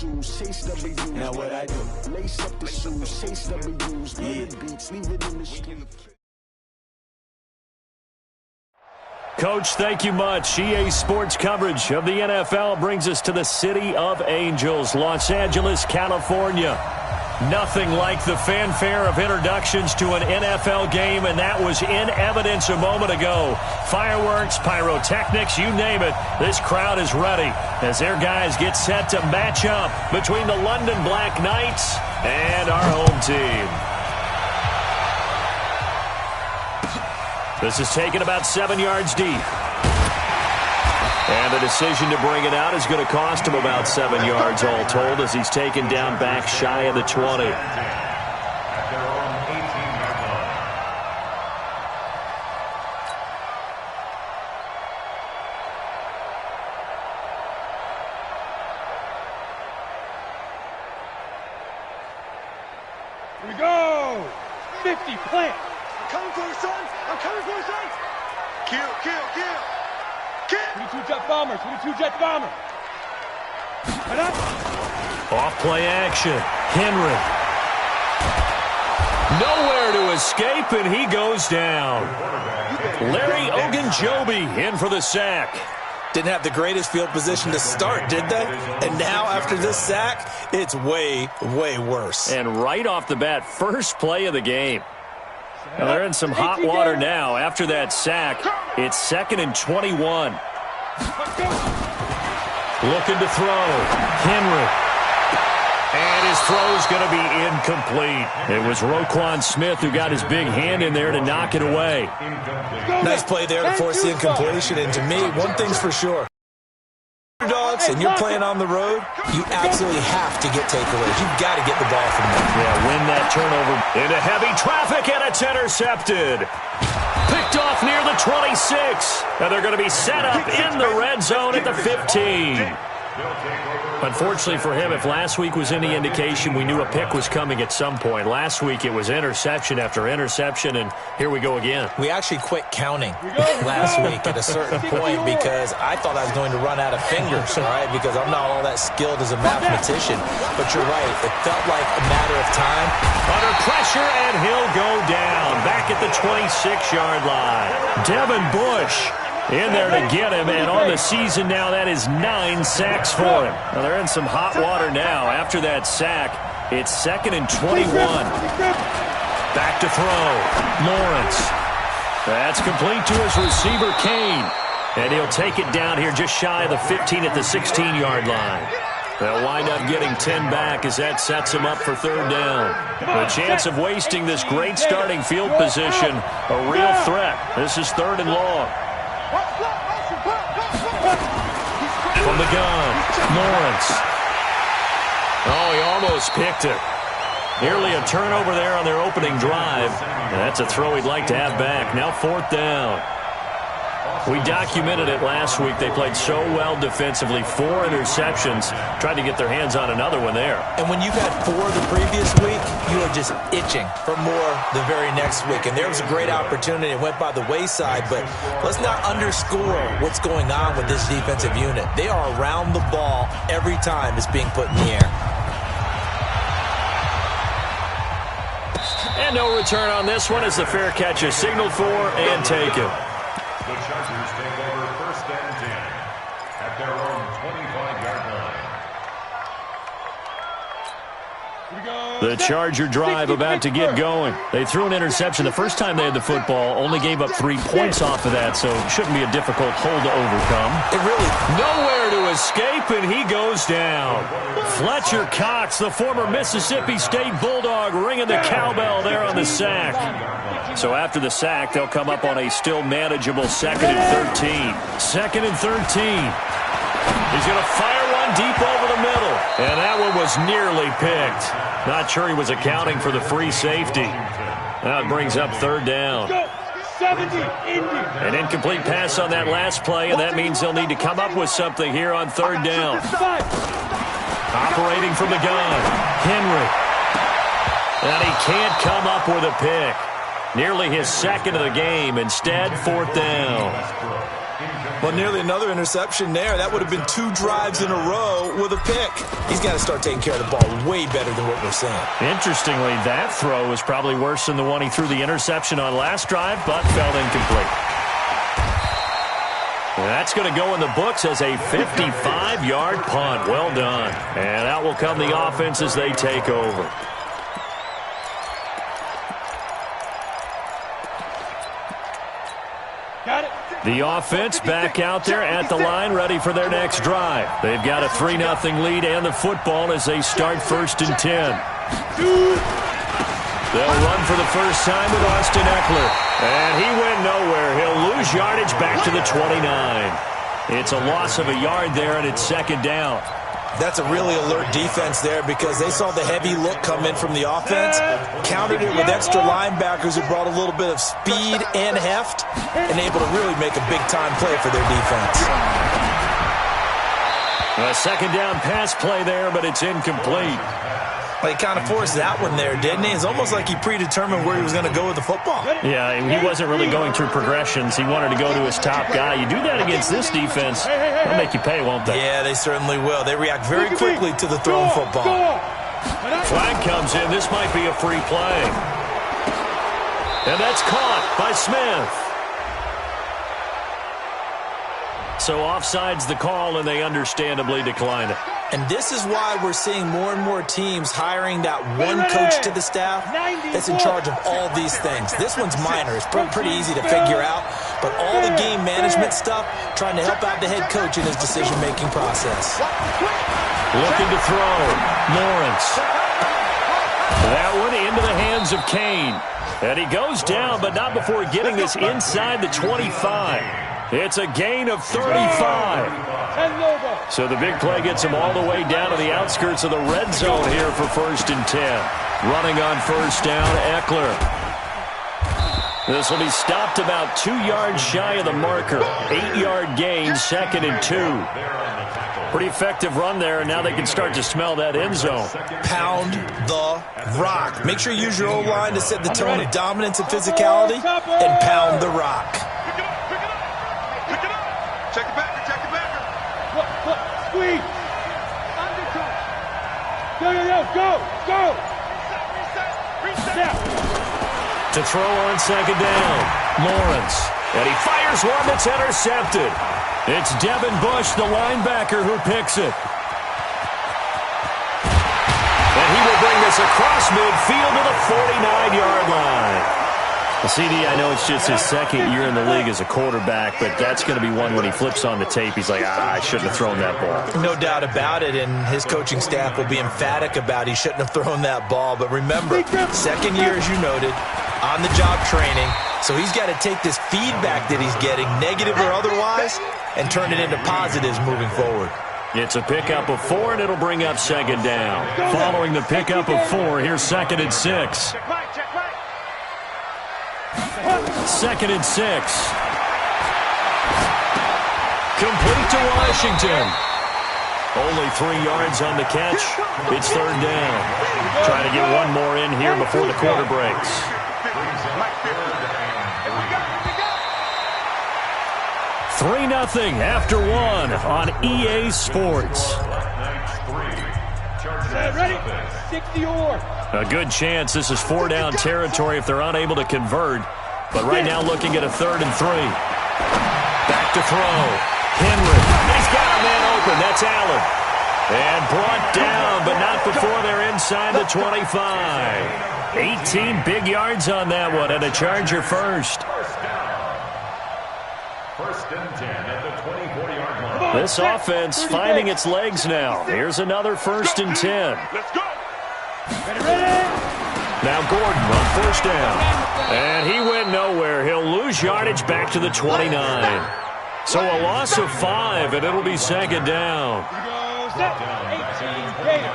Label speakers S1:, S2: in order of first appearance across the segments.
S1: shoes, chase W's. Now what I do? Lace up the shoes, chase W's. Yeah. Beats, leave it in the street.
S2: Coach, thank you much. EA Sports coverage of the NFL brings us to the City of Angels, Los Angeles, California. Nothing like the fanfare of introductions to an NFL game, and that was in evidence a moment ago. Fireworks, pyrotechnics, you name it. This crowd is ready as their guys get set to match up between the London Black Knights and our home team. This is taken about 7 yards deep. And the decision to bring it out is going to cost him about 7 yards all told as he's taken down back shy of the 20.
S3: Here we go! 50, plant!
S4: I'm coming for you, sons! I'm coming for you, sons! Kill, kill, kill!
S3: 22 jet bomber, 22 jet bomber.
S2: Off play action. Henry. Nowhere to escape, and he goes down. Larry Ogunjobi in for the sack.
S5: Didn't have the greatest field position to start, did they? And now, after this sack, it's way, way worse.
S2: And right off the bat, first play of the game. Now they're in some hot water now. After that sack, it's 2nd and 21. Looking to throw. Henry. And his throw's going to be incomplete. It was Roquan Smith who got his big hand in there to knock it away.
S5: Nice play there to force the incompletion. And to me, one thing's for sure. Dogs, and you're playing on the road, you absolutely have to get takeaways. You've got to get the ball from them.
S2: Yeah, win that turnover into heavy traffic, and it's intercepted. Picked off near the 26. And they're going to be set up in the red zone at the 15. Unfortunately for him, if last week was any indication, we knew a pick was coming at some point. Last week it was interception after interception, and here we go again.
S5: We actually quit counting last week at a certain point because I thought I was going to run out of fingers, all right, because I'm not all that skilled as a mathematician. But you're right, it felt like a matter of time.
S2: Under pressure, and he'll go down back at the 26-yard line. Devin Bush in there to get him, and on the season now, that is 9 sacks for him. Now they're in some hot water now. After that sack, it's 2nd and 21. Back to throw. Lawrence. That's complete to his receiver, Kane. And he'll take it down here just shy of the 15 at the 16-yard line. They'll wind up getting 10 back as that sets him up for 3rd down. The chance of wasting this great starting field position, a real threat. This is 3rd and long. From the gun, Lawrence. Oh, he almost picked it. Nearly a turnover there on their opening drive. And that's a throw he'd like to have back. Now 4th down. We documented it last week. They played so well defensively. 4 interceptions. Tried to get their hands on another one there.
S5: And when you've had 4 the previous week, you are just itching for more the very next week. And there was a great opportunity. It went by the wayside. But let's not underscore what's going on with this defensive unit. They are around the ball every time it's being put in the air.
S2: And no return on this one as the fair catch is signaled for and taken.
S6: The Chargers take over 1st and 10 at their own 25-yard line.
S2: The Charger drive about to get going. They threw an interception the first time they had the football, only gave up 3 points off of that, so it shouldn't be a difficult hole to overcome.
S5: It really
S2: nowhere to escape, and he goes down. Fletcher Cox, the former Mississippi State Bulldog, ringing the cowbell there on the sack. So after the sack, they'll come up on a still manageable 2nd and 13. 2nd and 13. He's going to fire one deep over the middle. And that one was nearly picked. Not sure he was accounting for the free safety. Now it brings up 3rd down. An incomplete pass on that last play, and that means they'll need to come up with something here on 3rd down. Operating from the gun, Henry. And he can't come up with a pick. Nearly his 2nd of the game. Instead, 4th down.
S5: Well, nearly another interception there. That would have been 2 drives in a row with a pick. He's got to start taking care of the ball way better than what we're seeing. Interestingly, that throw is probably worse than the one he threw the interception on last drive, but fell incomplete. That's going to go in the books as a 55-yard punt. Well done. And out will come the offense as they take over.
S3: Got it.
S2: The offense back out there at the line, ready for their next drive. They've got a 3-0 lead and the football as they start 1st and 10. They'll run for the first time with Austin Eckler. And he went nowhere. He'll lose yardage back to the 29. It's a loss of a yard there, and it's 2nd down. That's a really alert defense there because they saw the heavy look come in from the offense, countered it with extra linebackers who brought a little bit of speed and heft, and able to really make a big-time play for their defense. A 2nd down pass play there, but it's incomplete.
S5: Well, he kind of forced that one there, didn't he? It's almost like he predetermined where he was going to go with the football.
S2: Yeah, he wasn't really going through progressions. He wanted to go to his top guy. You do that against this defense, they'll make you pay, won't they?
S5: Yeah, they certainly will. They react very quickly to the thrown football.
S2: Flag comes in. This might be a free play. And that's caught by Smith. So offside's the call, and they understandably decline it.
S5: And this is why we're seeing more and more teams hiring that one coach to the staff that's in charge of all these things. This one's minor. It's pretty easy to figure out. But all the game management stuff, trying to help out the head coach in his decision-making process.
S2: Looking to throw. Lawrence. That one into the hands of Kane. And he goes down, but not before getting this inside the 25. It's a gain of 35. So the big play gets him all the way down to the outskirts of the red zone here for 1st and 10. Running on 1st down, Eckler. This will be stopped about 2 yards shy of the marker. 8-yard gain, 2nd and 2. Pretty effective run there, and now they can start to smell that end zone.
S5: Pound the rock. Make sure you use your O-line to set the tone of dominance and physicality, and pound the rock.
S4: Check it back.
S3: Squeeze. Go. Reset.
S2: To throw on 2nd down, Lawrence. And he fires one that's intercepted. It's Devin Bush, the linebacker, who picks it. And he will bring this across midfield to the 49-yard line. CD, I know it's just his 2nd year in the league as a quarterback, but that's going to be one when he flips on the tape, he's like, I shouldn't have thrown that ball.
S5: No doubt about it, and his coaching staff will be emphatic about he shouldn't have thrown that ball. But remember, 2nd year, as you noted, on-the-job training, so he's got to take this feedback that he's getting, negative or otherwise, and turn it into positives moving forward.
S2: It's a pickup of 4, and it'll bring up 2nd down. Following the pickup of 4, here's 2nd and 6. 2nd and 6. Complete to Washington. Only 3 yards on the catch. It's 3rd down. Trying to get one more in here before the quarter breaks. 3-0 after 1 on EA Sports.
S3: Ready? 60 or.
S2: A good chance this is 4-down territory if they're unable to convert. But right now looking at a 3rd and 3. Back to throw. Henry. He's got a man open. That's Allen. And brought down, but not before they're inside the 25. 18 big yards on that one, and a Charger first.
S6: 1st and 10 at the 20-40-yard line.
S2: This offense finding its legs now. Here's another 1st and 10.
S3: Let's go. Ready?
S2: Now Gordon on 1st down. And he went nowhere. He'll lose yardage back to the 29. So a loss of 5, and it'll be 2nd down.
S3: Set. 18 game.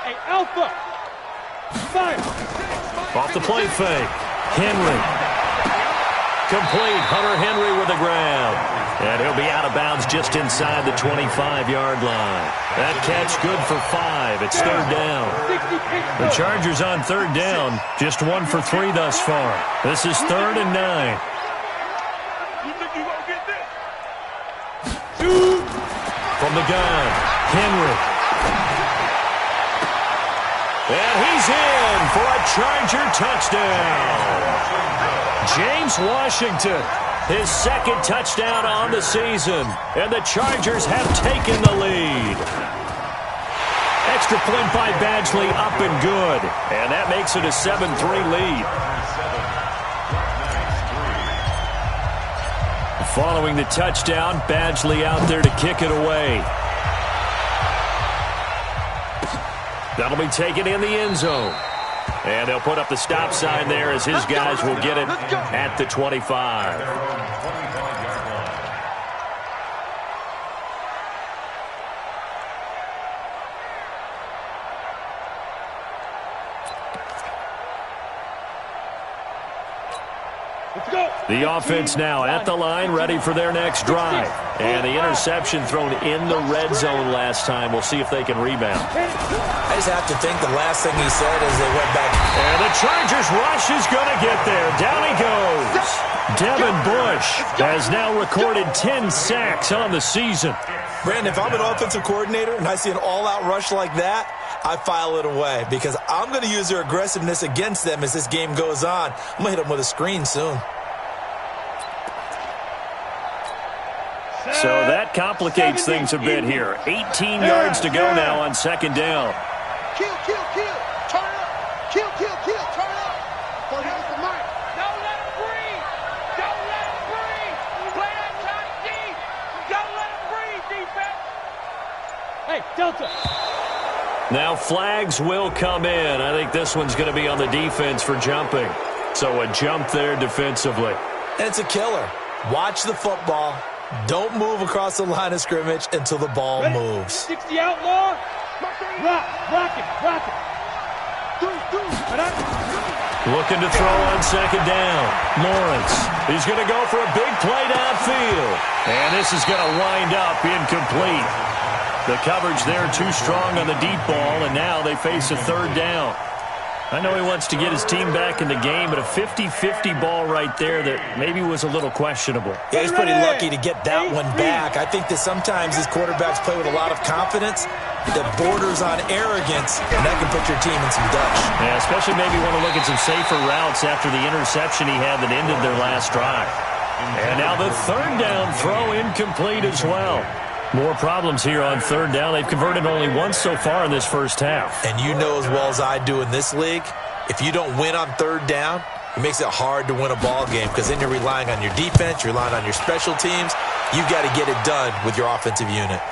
S3: Hey, Alpha. Fire.
S2: Off the play fake. Henry. Complete. Hunter Henry with the grab. And he'll be out of bounds just inside the 25-yard line. That catch good for 5. It's third down. The Chargers on third down, just 1 for 3 thus far. This is 3rd and 9. From the gun, Henry. And he's in for a Charger touchdown. James Washington, his 2nd touchdown on the season. And the Chargers have taken the lead. Extra point by Badgley, up and good. And that makes it a 7-3 lead. Following the touchdown, Badgley out there to kick it away. That'll be taken in the end zone. And they'll put up the stop sign there as his guys will get it at the 25. The offense now at the line, ready for their next drive. And the interception thrown in the red zone last time. We'll see if they can rebound.
S5: I just have to think the last thing he said as they went back.
S2: And the Chargers rush is going to get there. Down he goes. Devin Bush has now recorded 10 sacks on the season.
S5: Brandon, if I'm an offensive coordinator and I see an all-out rush like that, I file it away because I'm going to use their aggressiveness against them as this game goes on. I'm going to hit them with a screen soon.
S2: So that complicates things a bit here. 18 yards to go now on 2nd down.
S4: Kill, kill, kill. Turn it up. Kill, kill, kill. Turn it up. For here's the mic.
S3: Don't let him breathe. Don't let him breathe. Play that top deep. Don't let him breathe, defense. Hey, Delta.
S2: Now flags will come in. I think this one's going to be on the defense for jumping. So a jump there defensively.
S5: And it's a killer. Watch the football. Don't move across the line of scrimmage until the ball moves.
S3: 60 outlaw. Block it.
S2: Looking to throw on 2nd down. Lawrence. He's going to go for a big play downfield. And this is going to wind up incomplete. The coverage there too strong on the deep ball, and now they face a 3rd down. I know he wants to get his team back in the game, but a 50-50 ball right there that maybe was a little questionable.
S5: Yeah, he's pretty lucky to get that one back. I think that sometimes these quarterbacks play with a lot of confidence that borders on arrogance, and that can put your team in some dutch.
S2: Yeah, especially maybe want to look at some safer routes after the interception he had that ended their last drive. And now the 3rd down throw incomplete as well. More problems here on 3rd down. They've converted only once so far in this first half.
S5: And you know as well as I do in this league, if you don't win on 3rd down, it makes it hard to win a ball game because then you're relying on your defense, you're relying on your special teams. You've got to get it done with your offensive unit.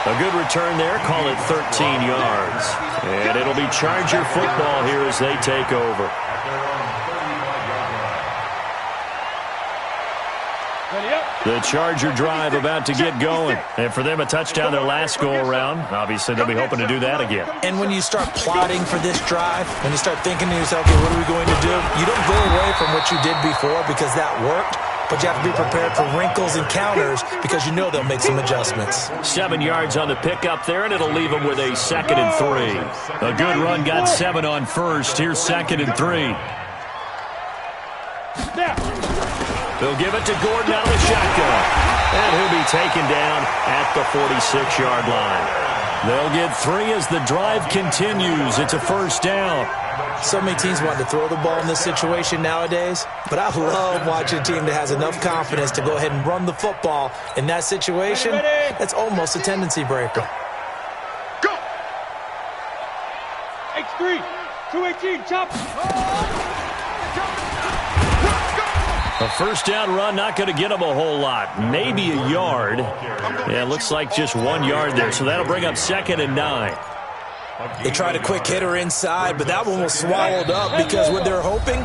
S2: A good return there. Call it 13 yards. And it'll be Charger football here as they take over. The Charger drive about to get going. And for them, a touchdown their last go-around. Obviously, they'll be hoping to do that again.
S5: And when you start plotting for this drive, when you start thinking to yourself, okay, what are we going to do? You don't go away from what you did before because that worked. But you have to be prepared for wrinkles and counters because you know they'll make some adjustments.
S2: 7 yards on the pickup there, and it'll leave them with a 2nd and 3. A good run got 7 on first. Here's 2nd and 3. They'll give it to Gordon out of the shotgun. And he'll be taken down at the 46-yard line. They'll get 3 as the drive continues. It's a 1st down.
S5: So many teams want to throw the ball in this situation nowadays, but I love watching a team that has enough confidence to go ahead and run the football in that situation. That's almost a tendency breaker.
S4: Go!
S3: X3, 218, chop.
S2: A 1st down run, not going to get them a whole lot. Maybe a yard. Yeah, it looks like just 1 yard there, so that'll bring up 2nd and 9.
S5: They tried a quick hitter inside, but that one was swallowed up because what they're hoping,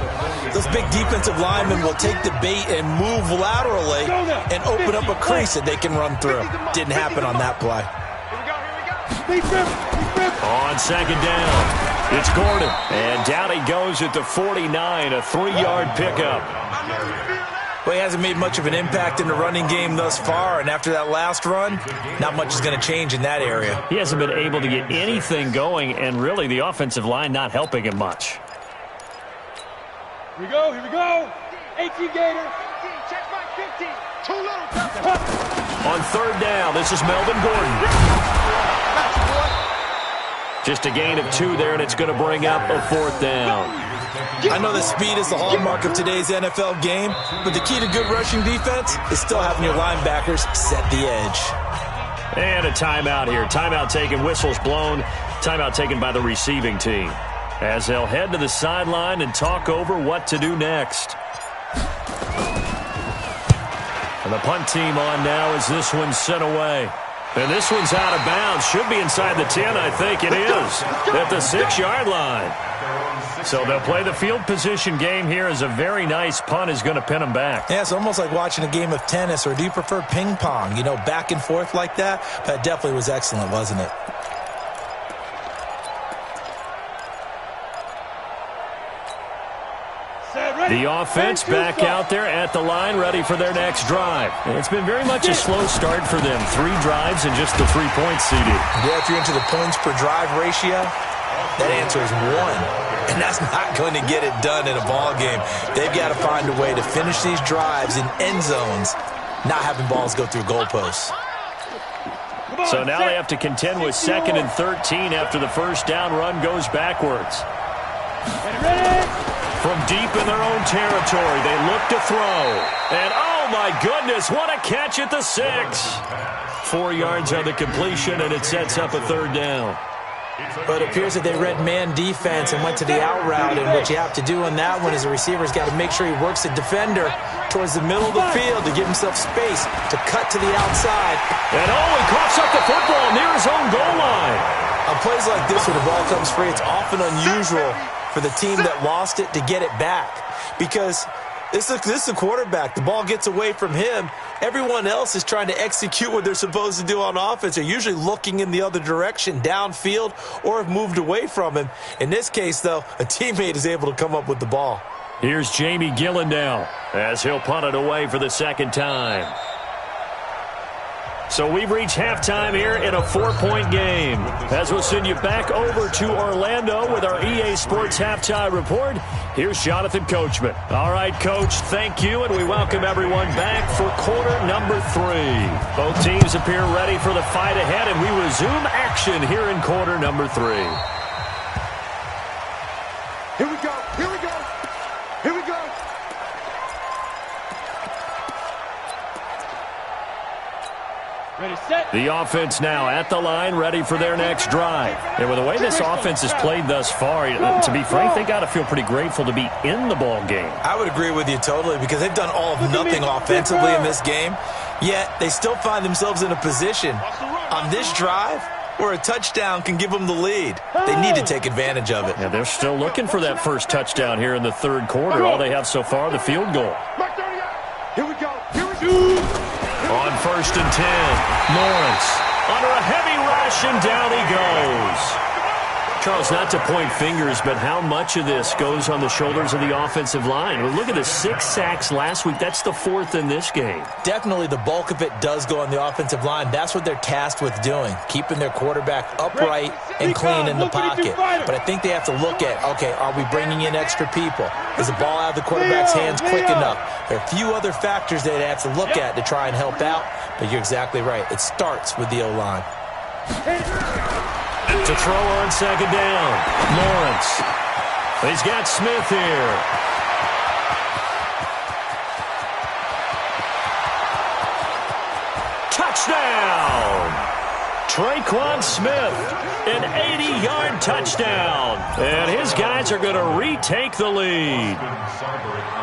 S5: those big defensive linemen will take the bait and move laterally and open up a crease that they can run through. Didn't happen on that play.
S2: On 2nd down. It's Gordon. And down he goes at the 49, a 3-yard pickup.
S5: Well, he hasn't made much of an impact in the running game thus far, and after that last run, not much is going to change in that area.
S2: He hasn't been able to get anything going, and really the offensive line not helping him much.
S3: Here we go, here we go. 18 Gator. Check my 15. Too little.
S2: On third down, this is Melvin Gordon. Just a gain of 2 there, and it's going to bring up a 4th down.
S5: I know that speed is the hallmark of today's NFL game, but the key to good rushing defense is still having your linebackers set the edge.
S2: And a timeout here. Timeout taken, whistles blown. Timeout taken by the receiving team, as they'll head to the sideline and talk over what to do next. And the punt team on now as this one's sent away. And this one's out of bounds. Should be inside the 10, I think it is. At the 6-yard line. So they'll play the field position game here as a very nice punt is going to pin them back.
S5: Yeah, it's almost like watching a game of tennis, or do you prefer ping pong? You know, back and forth like that? That definitely was excellent, wasn't it?
S2: The offense back out there at the line, ready for their next drive. It's been very much a slow start for them. 3 drives and just the 3 points, CD.
S5: Yeah, if you're into the points per drive ratio, that answer is 1. And that's not going to get it done in a ball game. They've got to find a way to finish these drives in end zones, not having balls go through goalposts.
S2: So now they have to contend with 2nd and 13 after the first down run goes backwards. From deep in their own territory, they look to throw. And, oh, my goodness, what a catch at the 6. 4 yards on the completion, and it sets up a 3rd down.
S5: But it appears that they read man defense and went to the out route, and what you have to do on that one is the receiver's got to make sure he works the defender towards the middle of the field to give himself space to cut to the outside.
S2: And, oh, he coughs up the football near his own goal line.
S5: On plays like this, when the ball comes free, it's often unusual for the team that lost it to get it back, because this is a quarterback. The ball gets away from him. Everyone else is trying to execute what they're supposed to do on offense. They're usually looking in the other direction, downfield, or have moved away from him. In this case, though, a teammate is able to come up with the ball.
S2: Here's Jamie Gillen now, as he'll punt it away for the 2nd time. So we've reached halftime here in a 4-point game. As we'll send you back over to Orlando with our EA Sports Halftime Report, here's Jonathan Coachman. All right, Coach, thank you, and we welcome everyone back for quarter number 3. Both teams appear ready for the fight ahead, and we resume action here in quarter number 3.
S4: Here we go. Here we go. Here we go.
S3: Ready, set.
S2: The offense now at the line, ready for their next drive. And with the way this offense has played thus far, to be frank, they got to feel pretty grateful to be in the ball game.
S5: I would agree with you totally, because they've done all of nothing offensively in this game, yet they still find themselves in a position on this drive where a touchdown can give them the lead. They need to take advantage of it.
S2: Yeah, they're still looking for that first touchdown here in the 3rd quarter. All they have so far, the field goal.
S4: Here we go. Here we go.
S2: On 1st and 10, Lawrence under a heavy rush, and down he goes. Charles, not to point fingers, but how much of this goes on the shoulders of the offensive line? Well, look at the 6 sacks last week. That's the 4th in this game.
S5: Definitely the bulk of it does go on the offensive line. That's what they're tasked with doing, keeping their quarterback upright and clean in the pocket. But I think they have to look at, okay, are we bringing in extra people? Is the ball out of the quarterback's hands quick enough? There are a few other factors that they have to look at to try and help out, but you're exactly right. It starts with the O-line.
S2: To throw on 2nd down, Lawrence. He's got Smith here. Touchdown! Traquan Smith, an 80-yard touchdown. And his guys are going to retake the lead.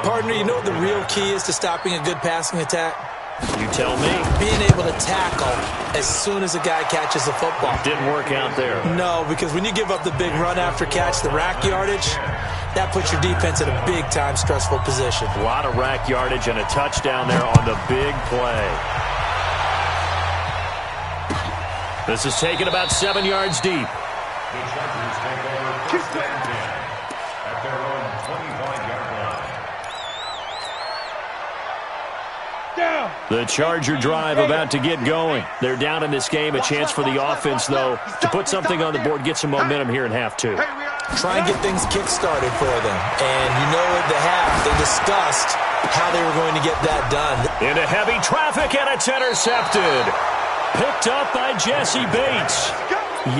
S5: Partner, you know what the real key is to stopping a good passing attack?
S2: You tell me.
S5: Being able to tackle as soon as a guy catches the football.
S2: Didn't work out there.
S5: No, because when you give up the big run after catch, the rack yardage, that puts your defense in a big-time stressful position.
S2: A lot of rack yardage and a touchdown there on the big play. This is taken about 7 yards deep.
S6: First and 10 at their own 25-yard line.
S3: Down.
S2: The Charger drive about to get going. They're down in this game. A chance for the offense, though, to put something on the board, get some momentum here in half two.
S5: Try and get things kick-started for them. And you know at the half, they discussed how they were going to get that done.
S2: Into heavy traffic, and it's intercepted. Picked up by Jesse Bates.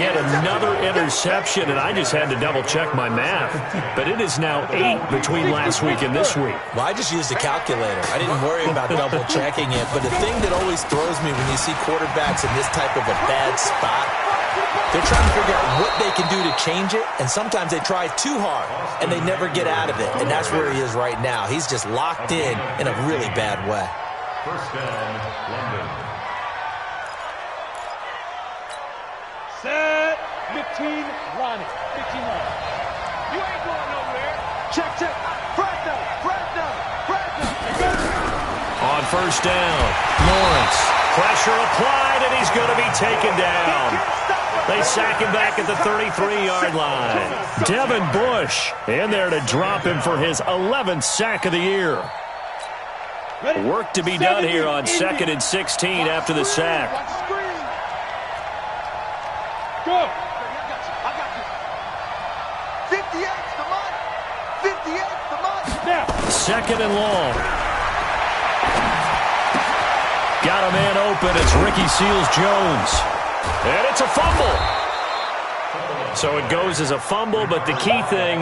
S2: Yet another interception, and I just had to double-check my math. But it is now 8 between last week and this week.
S5: Well, I just used a calculator. I didn't worry about double-checking it. But the thing that always throws me when you see quarterbacks in this type of a bad spot, they're trying to figure out what they can do to change it, and sometimes they try too hard, and they never get out of it. And that's where he is right now. He's just locked in a really bad way.
S6: First down, London.
S3: Set. 15, Ronnie. 15, Ronnie. You ain't going nowhere.
S4: Check, check. Fragile.
S2: On first down, Lawrence. Pressure applied, and he's going to be taken down. They sack him back at the 33-yard line. Devin Bush in there to drop him for his 11th sack of the year. Work to be done here on 2nd and 16 after the sack.
S3: Go.
S4: I got you. 58's the money. 58's the money.
S3: Now.
S2: 2nd and long. Got a man open. It's Ricky Seals-Jones. And it's a fumble. So it goes as a fumble, but the key thing,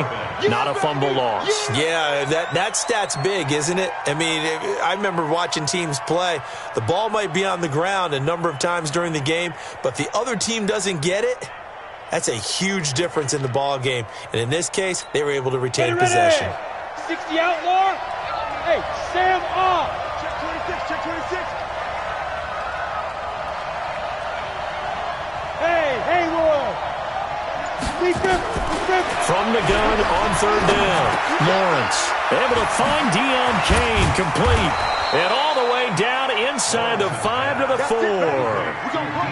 S2: not a fumble loss.
S5: Yeah, that stat's big, isn't it? I mean, I remember watching teams play. The ball might be on the ground a number of times during the game, but if the other team doesn't get it, that's a huge difference in the ball game. And in this case, they were able to retain possession.
S3: 60 outlaw. Hey, Sam off.
S4: Check 26, check 26.
S3: Hey, Haywood.
S2: From the gun on third down, Lawrence able to find Deion Kane, complete, and all the way down inside the 5 to the 4.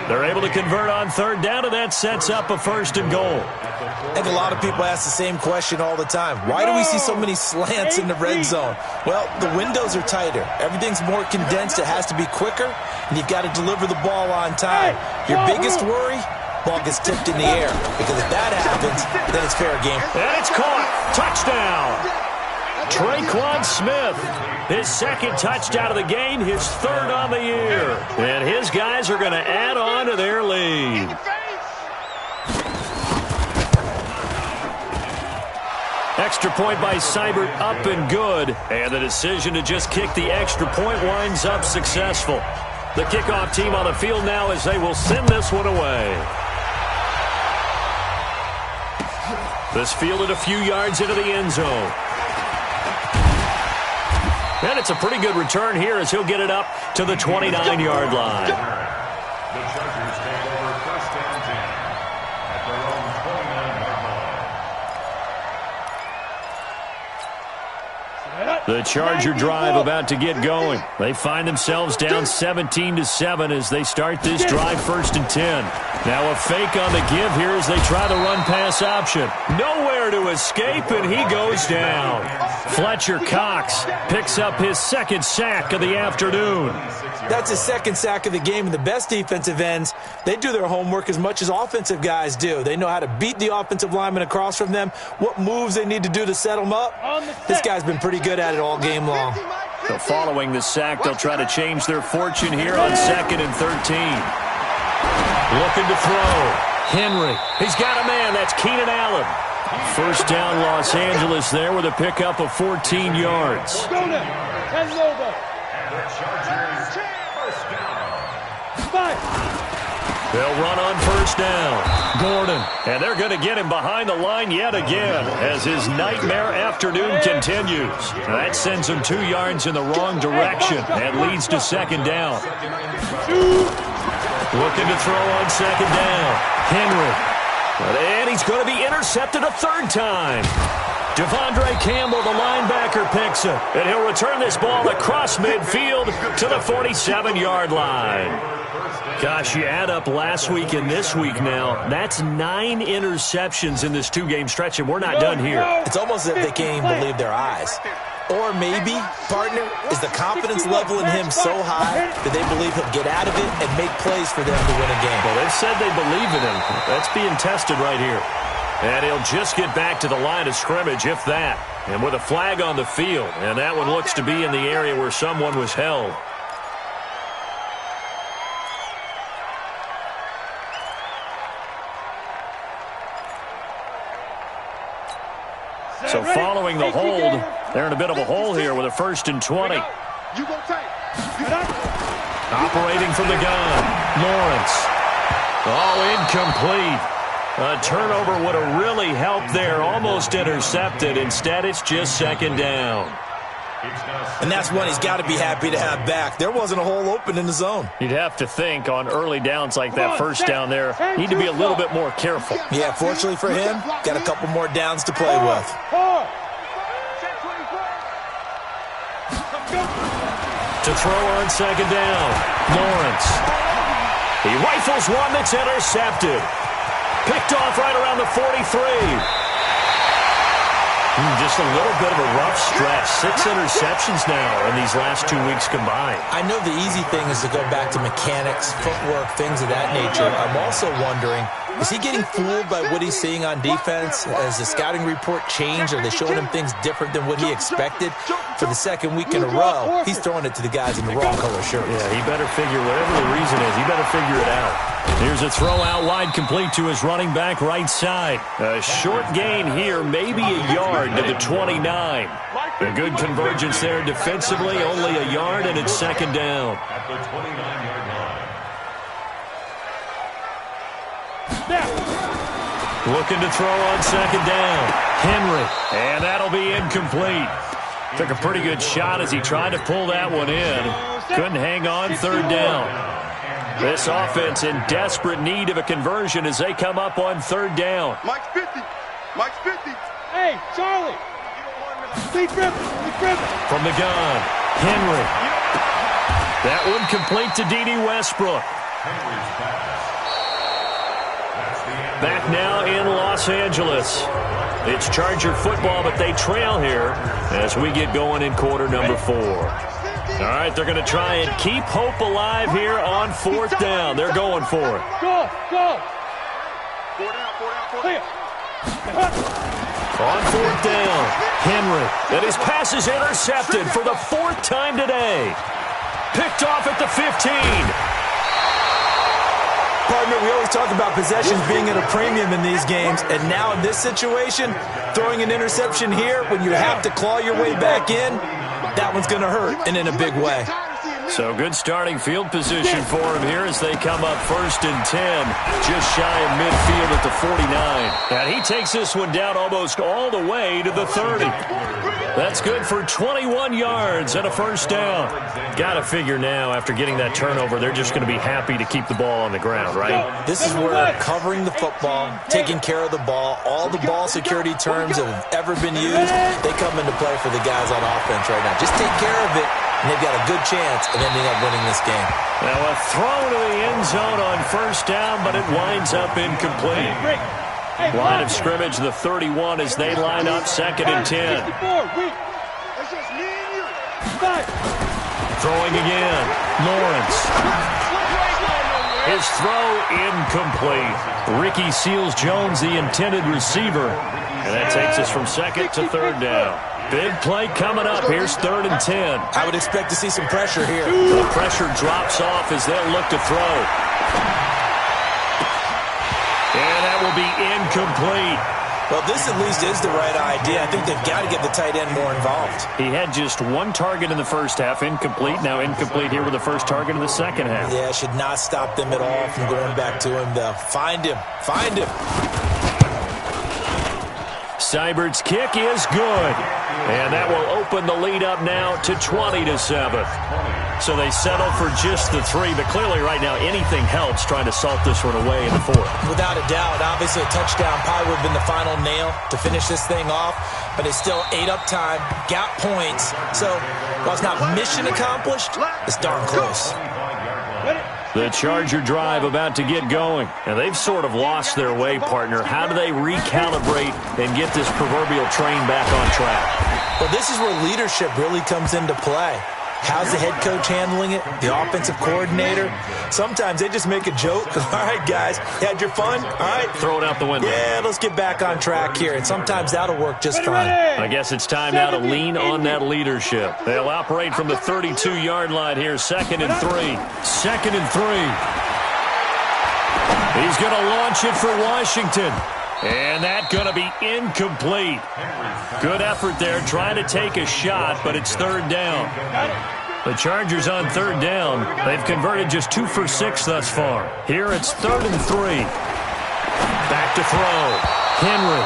S2: They're able to convert on third down, and that sets up a 1st and goal.
S5: I think a lot of people ask the same question all the time. Why do we see so many slants in the red zone? Well, the windows are tighter. Everything's more condensed. It has to be quicker, and you've got to deliver the ball on time. Your biggest worry? Ball gets tipped in the air, because if that happens, then it's fair game.
S2: And it's caught. Touchdown. Traquan Smith, his 2nd touchdown of the game, his 3rd on the year. And his guys are going to add on to their lead. Extra point by Seibert, up and good. And the decision to just kick the extra point winds up successful. The kickoff team on the field now as they will send this one away. This fielded a few yards into the end zone. And it's a pretty good return here as he'll get it up to the 29-yard line.
S6: The Chargers take over 1st and 10 at their own 29-yard line.
S2: The Charger drive about to get going. They find themselves down 17-7 as they start this drive 1st and 10. Now a fake on the give here as they try the run-pass option. Nowhere to escape, and he goes down. Fletcher Cox picks up his 2nd sack of the afternoon.
S5: That's his 2nd sack of the game, and the best defensive ends, they do their homework as much as offensive guys do. They know how to beat the offensive lineman across from them, what moves they need to do to set them up. This guy's been pretty good at it all game long.
S2: So following the sack, they'll try to change their fortune here on 2nd and 13. Looking to throw. Henry. He's got a man. That's Keenan Allen. 1st down, Los Angeles there with a pickup of 14 yards.
S3: Go now. Pass it over.
S6: And the Chargers 1st down.
S3: 5.
S2: They'll run on 1st down. Gordon. And they're going to get him behind the line yet again as his nightmare afternoon continues. That sends him 2 yards in the wrong direction and leads to 2nd down. Looking to throw on 2nd down. Henry. And he's going to be intercepted a 3rd time. Devondre Campbell, the linebacker, picks it. And he'll return this ball across midfield to the 47-yard line. Gosh, you add up last week and this week now, that's 9 interceptions in this 2-game stretch, and we're not done here.
S5: It's almost as if they can't even believe their eyes. Or maybe, partner, is the confidence level in him so high that they believe he'll get out of it and make plays for them to win a game.
S2: Well, they've said they believe in him. That's being tested right here. And he'll just get back to the line of scrimmage, if that. And with a flag on the field, and that one looks to be in the area where someone was held. So following the hold, they're in a bit of a hole here with a 1st and 20. Operating from the gun, Lawrence. Oh, incomplete. A turnover would have really helped there. Almost intercepted. Instead, it's just 2nd down.
S5: And that's one he's got to be happy to have back. There wasn't a hole open in the zone.
S2: You'd have to think on early downs like that 1st down there, need to be a little bit more careful.
S5: Yeah, fortunately for him, got a couple more downs to play with.
S2: To throw on 2nd down, Lawrence. He rifles one that's intercepted. Picked off right around the 43. Just a little bit of a rough stretch. 6 interceptions now in these last 2 weeks combined.
S5: I know the easy thing is to go back to mechanics, footwork, things of that nature. I'm also wondering, is he getting fooled by what he's seeing on defense? Has the scouting report changed? Are they showing him things different than what he expected? For the 2nd week in a row, he's throwing it to the guys in the wrong color shirts.
S2: Yeah, he better figure, whatever the reason is, he better figure it out. Here's a throw out wide, complete to his running back right side. A short gain here, maybe a yard to the 29. A good convergence there defensively, only a yard, and it's 2nd down.
S6: At the 29-yard line.
S2: Looking to throw on 2nd down. Henry, and that'll be incomplete. Took a pretty good shot as he tried to pull that one in. Couldn't hang on 3rd down. This offense in desperate need of a conversion as they come up on 3rd down.
S4: Mike's 50. Mike's 50.
S3: Hey, Charlie. Deep rip.
S2: From the gun, Henry. That one complete to D.D. Westbrook.
S6: Henry's pass. That's the end.
S2: Back now in Los Angeles. It's Charger football, but they trail here as we get going in quarter number 4. All right, they're going to try and keep hope alive here on 4th down. They're going for it.
S3: Go.
S4: 4 down.
S2: On 4th down, Henry. And his pass is intercepted for the 4th time today. Picked off at the 15.
S5: Partner, we always talk about possessions being at a premium in these games, and now in this situation, throwing an interception here when you have to claw your way back in, that one's going to hurt, and in a big way.
S2: So good starting field position for him here as they come up 1st and 10, just shy of midfield at the 49. And he takes this one down almost all the way to the 30. That's good for 21 yards and a 1st down. Got to figure now, after getting that turnover, they're just going to be happy to keep the ball on the ground, right?
S5: This is where covering the football, taking care of the ball, all the ball security terms that have ever been used, they come into play for the guys on offense right now. Just take care of it, and they've got a good chance of ending up winning this game.
S2: Now a throw to the end zone on 1st down, but it winds up incomplete. Line of scrimmage, the 31 as they line up 2nd and 10. Throwing again, Lawrence. His throw incomplete. Ricky Seals-Jones, the intended receiver. And that takes us from 2nd to 3rd down. Big play coming up. Here's 3rd and 10.
S5: I would expect to see some pressure here.
S2: The pressure drops off as they'll look to throw. And that will be incomplete.
S5: Well, this at least is the right idea. I think they've got to get the tight end more involved.
S2: He had just 1 target in the 1st half, incomplete. Now incomplete here with the 1st target in the 2nd half.
S5: Yeah, should not stop them at all from going back to him, though. Find him.
S2: Seibert's kick is good. And that will open the lead up now to 20-7. So they settle for just the 3, but clearly right now anything helps trying to salt this one away in the 4th.
S5: Without a doubt, obviously a touchdown probably would have been the final nail to finish this thing off, but it's still ate up time, got points. So while it's not mission accomplished, it's darn close.
S3: Ready,
S2: The Charger drive about to get going. And they've sort of lost their way, partner. How do they recalibrate and get this proverbial train back on track?
S5: Well, this is where leadership really comes into play. How's the head coach handling it? The offensive coordinator? Sometimes they just make a joke. All right, guys, had your fun? All right.
S2: Throw it out the window.
S5: Yeah, let's get back on track here. And sometimes that'll work just fine.
S2: I guess it's time now to lean on that leadership. They'll operate from the 32-yard line here, 2nd and 3. 2nd and 3. He's going to launch it for Washington. And that's going to be incomplete. Good effort there, trying to take a shot, but it's 3rd down. The Chargers on 3rd down. They've converted just 2 for 6 thus far. Here it's 3rd and 3. Back to throw. Henry.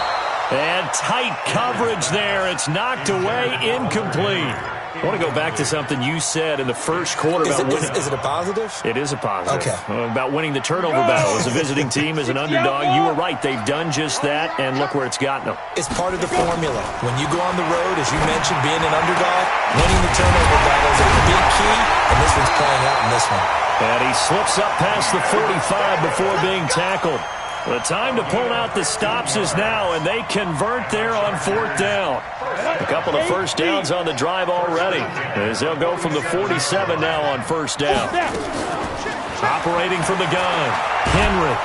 S2: And tight coverage there. It's knocked away, incomplete. I want to go back to something you said in the first quarter.
S5: Is it a positive?
S2: It is a positive.
S5: Okay.
S2: About winning the turnover battle as a visiting team, as an underdog. You were right. They've done just that, and look where it's gotten them.
S5: It's part of the formula. When you go on the road, as you mentioned, being an underdog, winning the turnover battle is a big key, and this one's playing out in this one.
S2: And he slips up past the 45 before being tackled. The time to pull out the stops is now, and they convert there on 4th down. A couple of first downs on the drive already, as they'll go from the 47 now on 1st down. Operating from the gun, Henry.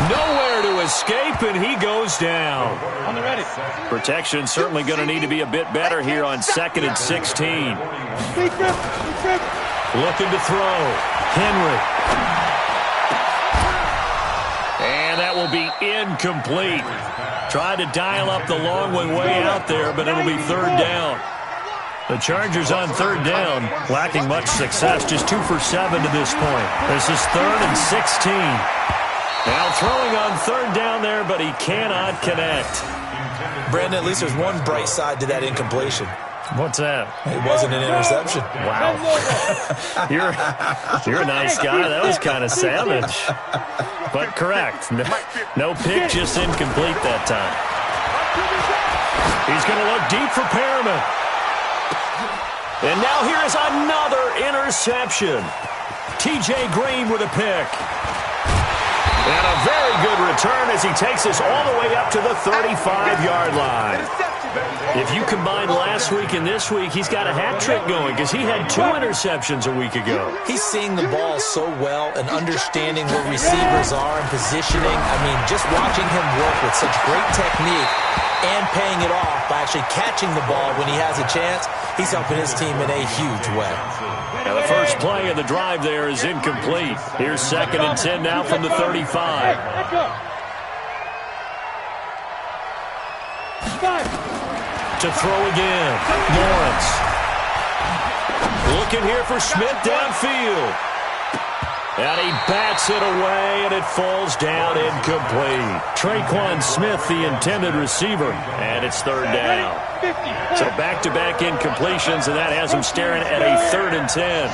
S2: Nowhere to escape, and he goes down.
S3: On the ready.
S2: Protection certainly going to need to be a bit better here on 2nd and 16. Looking to throw, Henry. And that will be incomplete. Tried to dial up the long one way out there, but it'll be 3rd down. The Chargers on 3rd down, lacking much success, just 2 for 7 to this point. This is 3rd and 16. Now throwing on 3rd down there, but he cannot connect.
S5: Brandon, at least there's one bright side to that incompletion.
S2: What's that?
S5: It wasn't an interception.
S2: Wow. You're a nice guy. That was kind of savage. But correct. No pick, just incomplete that time. He's going to look deep for Perriman. And now here is another interception. T.J. Green with a pick. And a very good return as he takes us all the way up to the 35-yard line. If you combine last week and this week, he's got a hat trick going because he had 2 interceptions a week ago.
S5: He's seeing the ball so well and understanding where receivers are and positioning. I mean, just watching him work with such great technique and paying it off by actually catching the ball when he has a chance, he's helping his team in a huge way.
S2: Now the first play of the drive there is incomplete. Here's 2nd and 10 now from the 35. To throw again, Lawrence. Looking here for Smith downfield. And he bats it away, and it falls down incomplete. Traquan Smith, the intended receiver, and it's 3rd down. So back-to-back incompletions, and that has him staring at a 3rd and 10.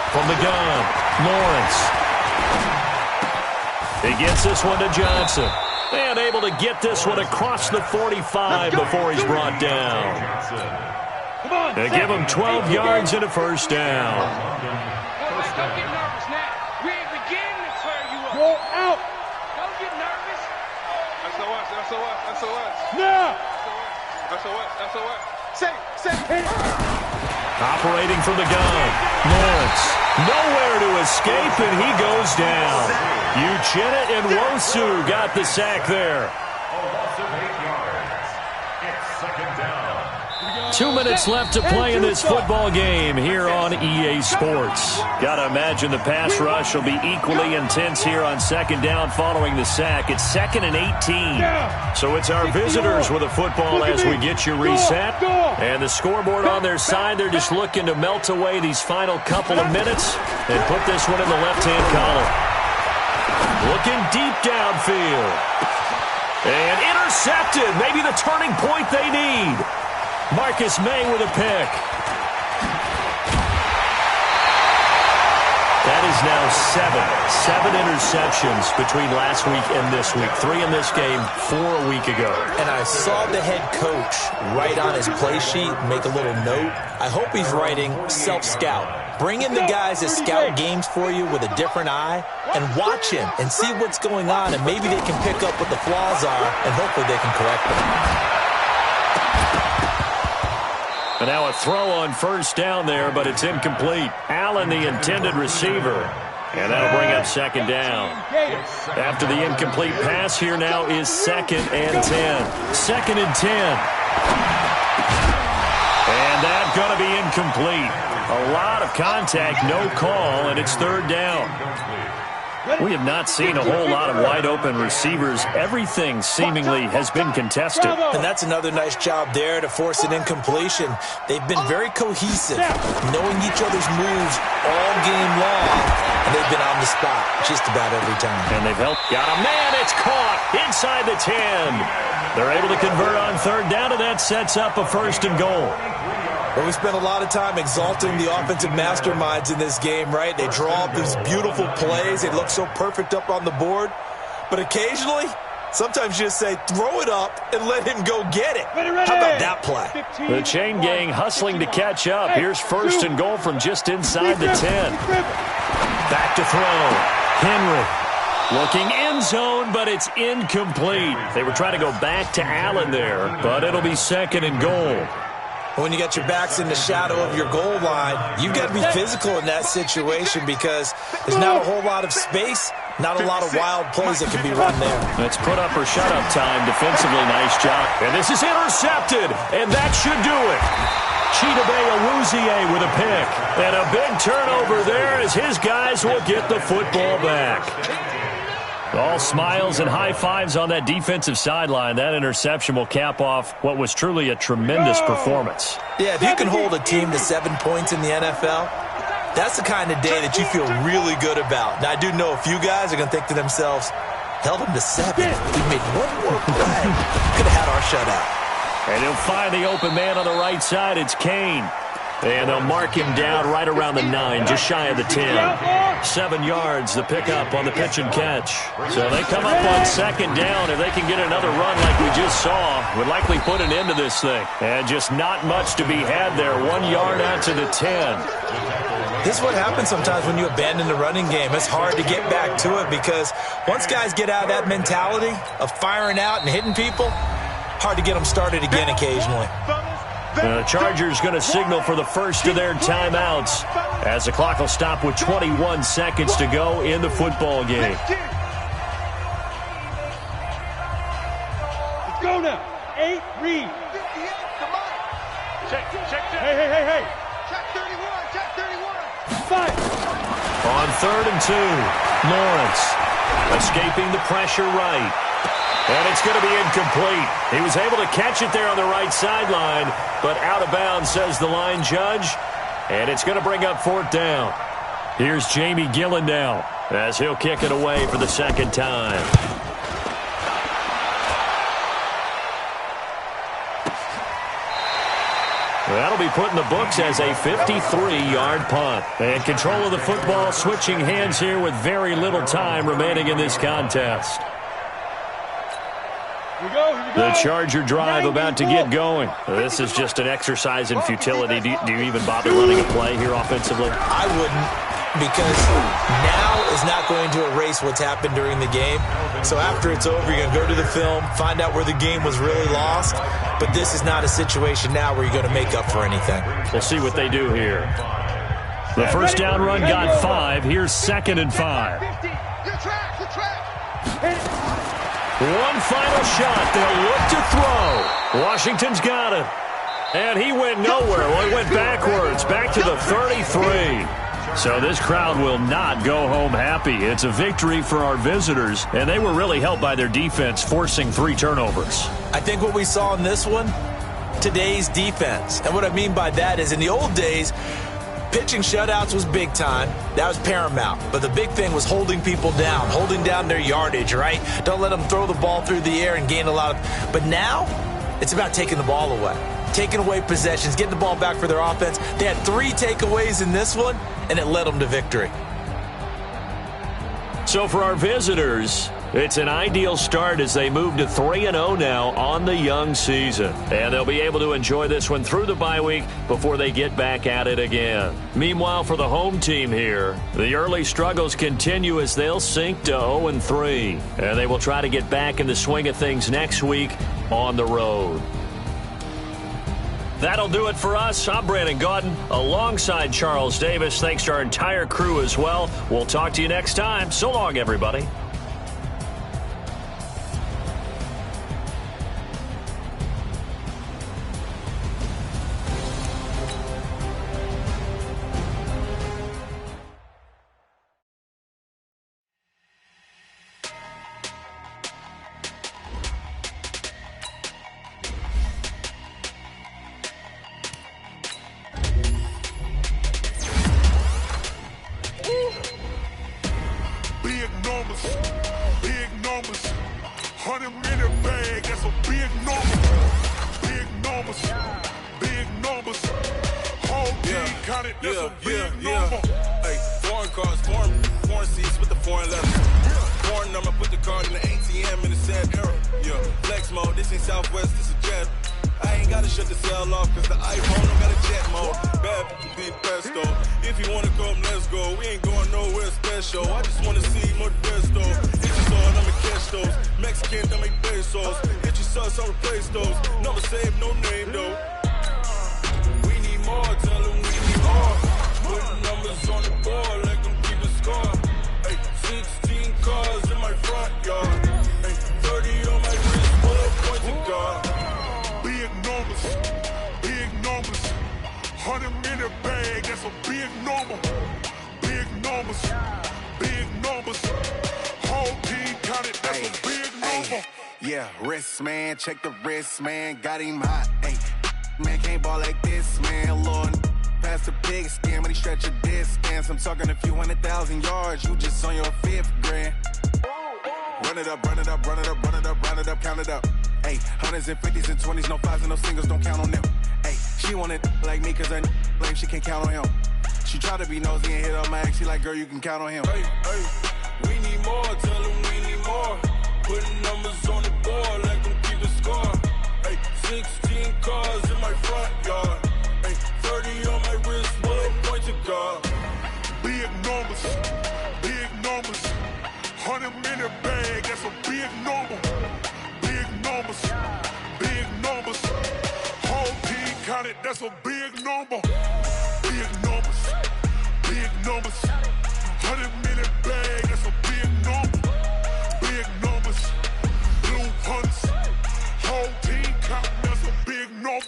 S2: From the gun, Lawrence. He gets this one to Johnson. And able to get this one across the 45 before he's brought down. They give him 12 yards and a 1st down.
S3: Don't get nervous now. We ain't beginning to clear you up.
S4: Go out.
S3: Don't get nervous.
S4: That's us.
S3: No.
S4: That's us. Say.
S2: Operating from the gun, Lawrence. Nowhere to escape, and he goes down. Uchenna and Wosu got the sack there.
S6: Loss of 8 yards. It's 2nd down.
S2: 2 minutes left to play in this football game here on EA Sports. Gotta imagine the pass rush will be equally intense here on 2nd down following the sack. It's 2nd and 18. So it's our visitors with a football as we get you reset. And the scoreboard on their side, they're just looking to melt away these final couple of minutes and put this one in the left-hand column. Looking deep downfield. And intercepted. Maybe the turning point they need. Marcus May with a pick. That is now 7 interceptions between last week and this week. 3 in this game, 4 a week ago.
S5: And I saw the head coach write on his play sheet, make a little note. I hope he's writing self-scout. Bring in the guys that scout games for you with a different eye and watch him and see what's going on, and maybe they can pick up what the flaws are, and hopefully they can correct them.
S2: And now a throw on first down there, but it's incomplete. Allen, the intended receiver. And that'll bring up second down. After the incomplete pass, here now is 2nd and 10. 2nd and 10. And that's going to be incomplete. A lot of contact, no call, and it's 3rd down. We have not seen a whole lot of wide-open receivers. Everything seemingly has been contested.
S5: And that's another nice job there to force an incompletion. They've been very cohesive, knowing each other's moves all game long, and they've been on the spot just about every time.
S2: And they've helped. Got a man. It's caught inside the 10. They're able to convert on 3rd down, and that sets up a 1st and goal.
S5: Well, we spent a lot of time exalting the offensive masterminds in this game, right? They draw up these beautiful plays. They look so perfect up on the board. But occasionally, sometimes you just say, throw it up and let him go get it. How about that play?
S2: The chain gang hustling to catch up. Here's 1st and goal from just inside the 10. Back to throw. Henry. Looking end zone, but it's incomplete. They were trying to go back to Allen there, but it'll be 2nd and goal.
S5: When you got your backs in the shadow of your goal line, you've got to be physical in that situation because there's not a whole lot of space, not a lot of wild plays that can be run there.
S2: It's put up or shut up time. Defensively, nice job. And this is intercepted, and that should do it. Chidobe Awuzie with a pick. And a big turnover there as his guys will get the football back. All smiles and high fives on that defensive sideline. That interception will cap off what was truly a tremendous performance.
S5: Yeah, if you can hold a team to 7 points in the NFL, that's the kind of day that you feel really good about. Now, I do know a few guys are going to think to themselves, held them to 7. We made one more play. Could have had our shutout.
S2: And he'll find the open man on the right side. It's Kane. And they'll mark him down right around the 9, just shy of the 10. 7 yards, the pickup on the pitch and catch. So they come up on 2nd down. If they can get another run like we just saw, would likely put an end to this thing. And just not much to be had there. 1 yard out to the 10.
S5: This is what happens sometimes when you abandon the running game. It's hard to get back to it because once guys get out of that mentality of firing out and hitting people, hard to get them started again occasionally.
S2: The Chargers going to signal for the first of their timeouts as the clock will stop with 21 seconds to go in the football game.
S3: Let's go now. 8, read.
S4: 58, come on.
S3: Check. Hey.
S4: Check 31, check 31.
S3: 5.
S2: On 3rd and 2, Lawrence escaping the pressure right. And it's going to be incomplete. He was able to catch it there on the right sideline, but out of bounds, says the line judge. And it's going to bring up 4th down. Here's Jamie Gillen now as he'll kick it away for the 2nd time. That'll be put in the books as a 53-yard punt. And control of the football switching hands here with very little time remaining in this contest.
S3: Here we go.
S2: The Charger drive about to get going. This is just an exercise in futility. Do you even bother running a play here offensively?
S5: I wouldn't, because now is not going to erase what's happened during the game. So after it's over, you're going to go to the film, find out where the game was really lost. But this is not a situation now where you're going to make up for anything.
S2: We'll see what they do here. The first down run got 5. Here's 2nd and 5.
S4: Good track.
S2: One final shot. They'll look to throw. Washington's got it. And he went nowhere. Well, he went backwards, back to the 33. So this crowd will not go home happy. It's a victory for our visitors, and they were really helped by their defense, forcing 3 turnovers.
S5: I think what we saw in this one, today's defense. And what I mean by that is in the old days, pitching shutouts was big time. That was paramount. But the big thing was holding people down, holding down their yardage, right? Don't let them throw the ball through the air and gain a lot of... But now, it's about taking the ball away. Taking away possessions, getting the ball back for their offense. They had 3 takeaways in this one, and it led them to victory.
S2: So for our visitors, It's an ideal start as they move to 3-0 now on the young season. And they'll be able to enjoy this one through the bye week before they get back at it again. Meanwhile, for the home team here, the early struggles continue as they'll sink to 0-3. And they will try to get back in the swing of things next week on the road. That'll do it for us. I'm Brandon Gaudin alongside Charles Davis. Thanks to our entire crew as well. We'll talk to you next time. So long, everybody.
S7: Big numbers, 100-minute bag, that's a big number. Big numbers, whole team counted, that's a big number.
S8: Hey, foreign cars, foreign seats with the foreign leather. Foreign number, put the card in the ATM in the sad era. Yeah, flex mode, this ain't Southwest, this a jet. I ain't gotta shut the cell off, cause the iPhone don't got a jet mode. Bad be pesto. If you wanna come, let's go. We ain't going nowhere special. I just wanna see more pesto. Hit your sword, I'ma catch those. Mexican, don't make pesos. Hit your sus, I'll replace those. Number save, no name though. We need more, tell them we need more. Putting numbers on the board, like them keep a score. Hey, 16 cars in my front yard. Hey, 30 on my wrist, bullet point to God.
S7: Big numbers, 100-minute bag, that's a big number. Big numbers, whole team counted, that's a big number.
S9: Yeah, wrist, man, check the wrist, man, got him hot, ayy. Man, can't ball like this, man, Lord. Past the pig skin, but he stretch a distance. I'm talking a few 100,000 yards, you just on your 5th grand. Run it up, count it up. Ayy, 100s and 50s and 20s, no 5s and no singles, don't count on them. Ayy, she want it like me, cause her lame, she can't count on him. She try to be nosy and hit on my ex, she like, girl, you can count on him.
S8: Hey, we need more, tell them we need more. Putting numbers on the board, like them keep a score. Hey, 16 cars in my front yard. Hey, 30 on my wrist, bullet point to God.
S7: Big numbers, 100-minute bag, that's a big number. Big numbers, whole team counted, that's a big number. Big numbers, 100-minute bag, that's a big number. Big numbers, blue hunts, whole team counting, that's a big number.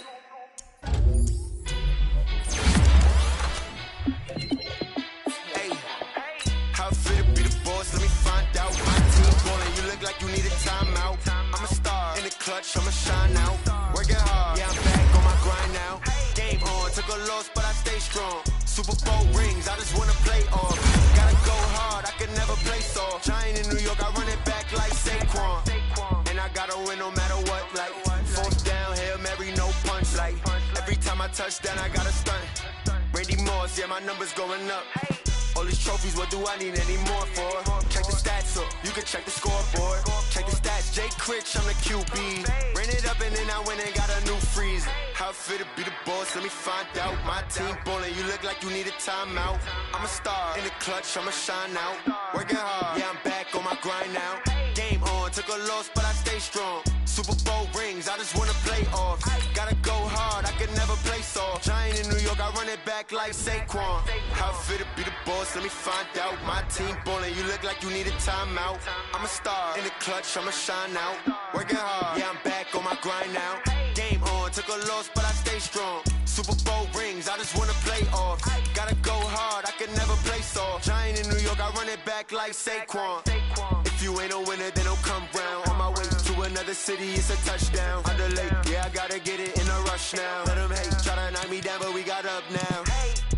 S10: How fit to be the boss? Let me find out. My team ballin', you look like you need a timeout. I'm a star in the clutch, I'ma shine out. Working hard, yeah, I'm back on my grind now. Game on, took a loss, but I stay strong. Super Bowl rings, I just wanna play off. Gotta go hard, I can never play soft. Giant in New York, I run it back like Saquon. And I gotta win no matter what, like 4th down, Hail Mary, no punch. Like every time I touch down, I gotta stunt. Randy Moss, yeah, my numbers going up. All these trophies, what do I need any more for? Check the stats up, you can check the scoreboard. Check the stats, Jay Critch, I'm the QB. Ran it up and then I went and got a new freeze. How fit to be the boss, let me find out. My team ballin', you look like you need a timeout. I'm a star in the clutch, I'ma shine out. Working hard, yeah, I'm back on my grind now. Game on, took a loss, but I stay strong. Super Bowl rings, I just wanna play off. Gotta go hard, I can never play soft. Giant in New York, I run it back like Saquon. How fit to be the boss, let me find out. My team ballin', you look like you need a timeout. I'm a star in the clutch, I'ma shine out. Working hard, yeah, I'm back on my grind now. Game on, took a loss, but I stay strong. Super Bowl rings, I just wanna play off. Gotta go hard, I can never play soft. Giant in New York, I run it back like Saquon. If you ain't a winner, then don't come round. On my way to another city, it's a touchdown. Under late, yeah, I gotta get it in a rush now. Let them hate, try to knock me down, but we got up now.